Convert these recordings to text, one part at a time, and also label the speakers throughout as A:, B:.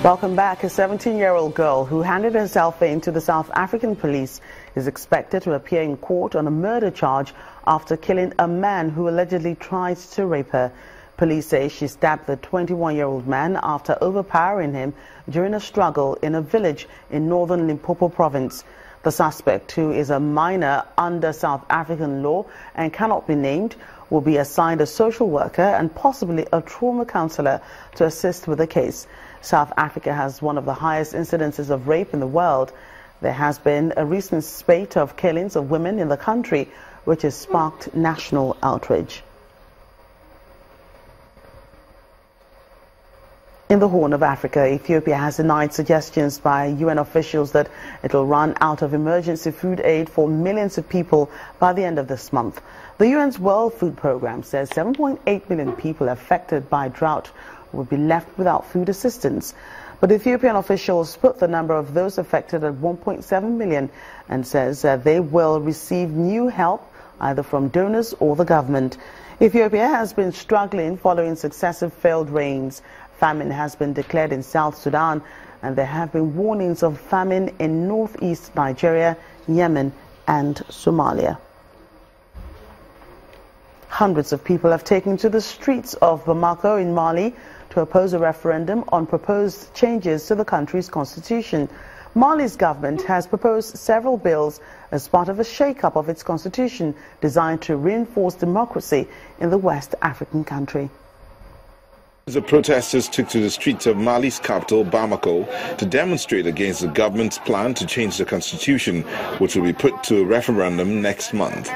A: Welcome back. A 17-year-old girl who handed herself in to the South African police is expected to appear in court on a murder charge after killing a man who allegedly tried to rape her. Police say she stabbed the 21-year-old man after overpowering him during a struggle in a village in northern Limpopo province. The suspect, who is a minor under South African law and cannot be named, will be assigned a social worker and possibly a trauma counselor to assist with the case. South Africa has one of the highest incidences of rape in the world. There has been a recent spate of killings of women in the country, which has sparked national outrage. In the Horn of Africa, Ethiopia has denied suggestions by UN officials that it will run out of emergency food aid for millions of people by the end of this month. The UN's World Food Programme says 7.8 million people affected by drought will be left without food assistance. But Ethiopian officials put the number of those affected at 1.7 million and says they will receive new help either from donors or the government. Ethiopia has been struggling following successive failed rains. Famine has been declared in South Sudan, and there have been warnings of famine in northeast Nigeria, Yemen and Somalia. Hundreds of people have taken to the streets of Bamako in Mali to oppose a referendum on proposed changes to the country's constitution. Mali's government has proposed several bills as part of a shake-up of its constitution designed to reinforce democracy in the West African country.
B: The protesters took to the streets of Mali's capital, Bamako, to demonstrate against the government's plan to change the constitution, which will be put to a referendum next month.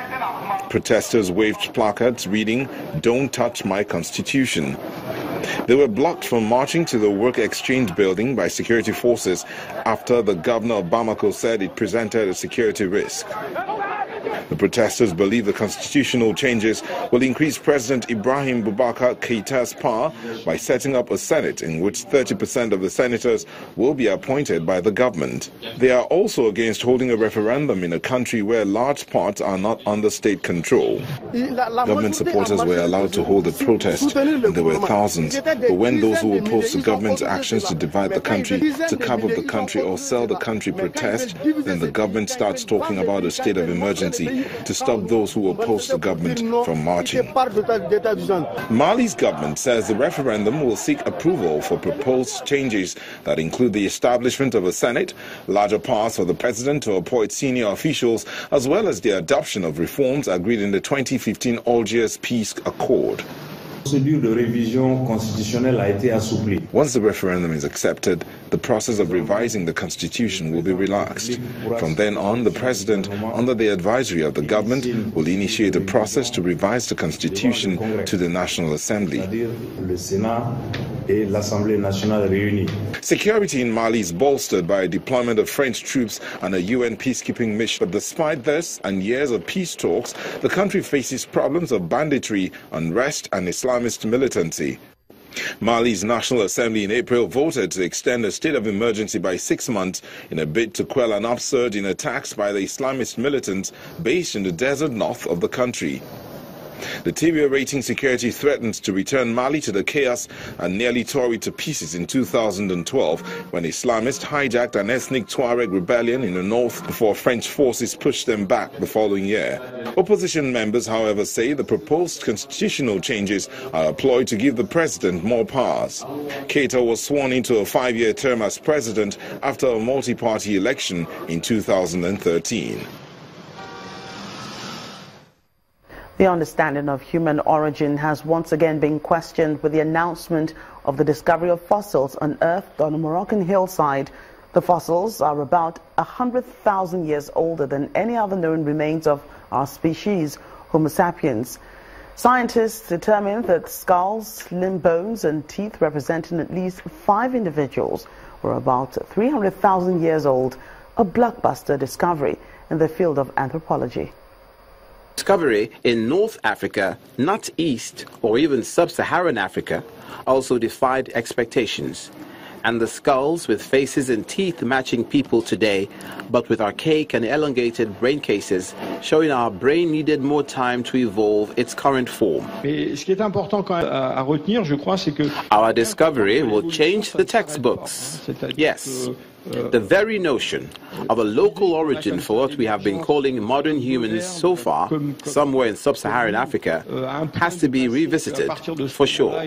B: Protesters waved placards reading, "Don't touch my constitution." They were blocked from marching to the Work Exchange building by security forces after the governor of Bamako said it presented a security risk. The protesters believe the constitutional changes will increase President Ibrahim Boubacar Keita's power by setting up a Senate in which 30% of the senators will be appointed by the government. They are also against holding a referendum in a country where large parts are not under state control. Government supporters were allowed to hold a protest, and there were thousands. But when those who oppose the government's actions to divide the country, to carve up the country or sell the country protest, then the government starts talking about a state of emergency to stop those who oppose the government from marching. Mali's government says the referendum will seek approval for proposed changes that include the establishment of a Senate, larger powers for the president to appoint senior officials, as well as the adoption of reforms agreed in the 2015 Algiers Peace Accord. Once the referendum is accepted, the process of revising the constitution will be relaxed. From then on, the president, under the advisory of the government, will initiate a process to revise the constitution to the National Assembly. Security in Mali is bolstered by a deployment of French troops and a UN peacekeeping mission. But despite this and years of peace talks, the country faces problems of banditry, unrest and Islamist militancy. Mali's National Assembly in April voted to extend a state of emergency by 6 months in a bid to quell an upsurge in attacks by the Islamist militants based in the desert north of the country. The deteriorating security threatens to return Mali to the chaos and nearly tore it to pieces in 2012 when Islamists hijacked an ethnic Tuareg rebellion in the north before French forces pushed them back the following year. Opposition members, however, say the proposed constitutional changes are a ploy to give the president more powers. Keita was sworn into a 5-year term as president after a multi-party election in 2013.
A: The understanding of human origin has once again been questioned with the announcement of the discovery of fossils unearthed on a Moroccan hillside. The fossils are about 100,000 years older than any other known remains of our species, Homo sapiens. Scientists determined that skulls, limb bones and teeth representing at least 5 individuals were about 300,000 years old, a blockbuster discovery in the field of anthropology.
C: Discovery in North Africa, not East or even Sub-Saharan Africa, also defied expectations. and the skulls with faces and teeth matching people today, but with archaic and elongated brain cases, showing our brain needed more time to evolve its current form. Our discovery will change the textbooks. Yes. The very notion of a local origin for what we have been calling modern humans so far, somewhere in sub-Saharan Africa, has to be revisited, for sure.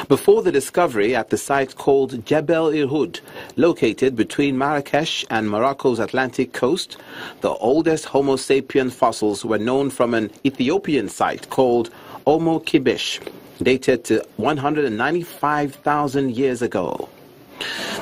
C: Before the discovery at the site called Jebel Irhoud, located between Marrakesh and Morocco's Atlantic coast, the oldest Homo sapien fossils were known from an Ethiopian site called Omo Kibish, dated to 195,000 years ago.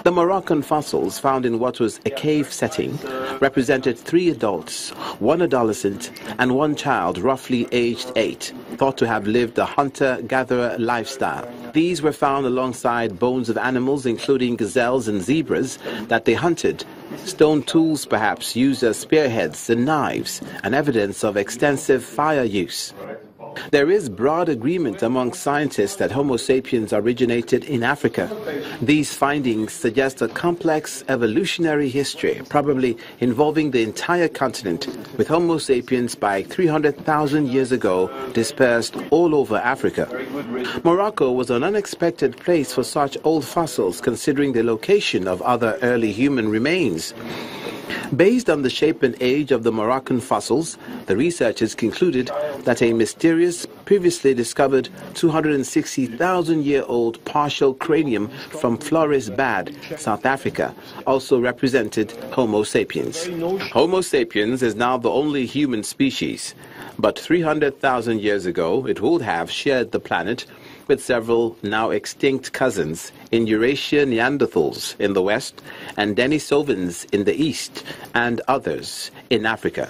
C: The Moroccan fossils found in what was a cave setting represented 3 adults, 1 adolescent, and 1 child roughly aged 8, thought to have lived a hunter-gatherer lifestyle. These were found alongside bones of animals including gazelles and zebras that they hunted, stone tools perhaps used as spearheads and knives, and evidence of extensive fire use. There is broad agreement among scientists that Homo sapiens originated in Africa. These findings suggest a complex evolutionary history, probably involving the entire continent, with Homo sapiens by 300,000 years ago dispersed all over Africa. Morocco was an unexpected place for such old fossils, considering the location of other early human remains. Based on the shape and age of the Moroccan fossils, the researchers concluded that a mysterious, previously discovered 260,000-year-old partial cranium from Flores Bad, South Africa, also represented Homo sapiens. Homo sapiens is now the only human species, but 300,000 years ago it would have shared the planet with several now extinct cousins in Eurasia Neanderthals in the west and Denisovans in the east and others in Africa.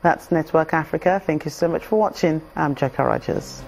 A: That's Network Africa. Thank you so much for watching. I'm Jacka Rogers.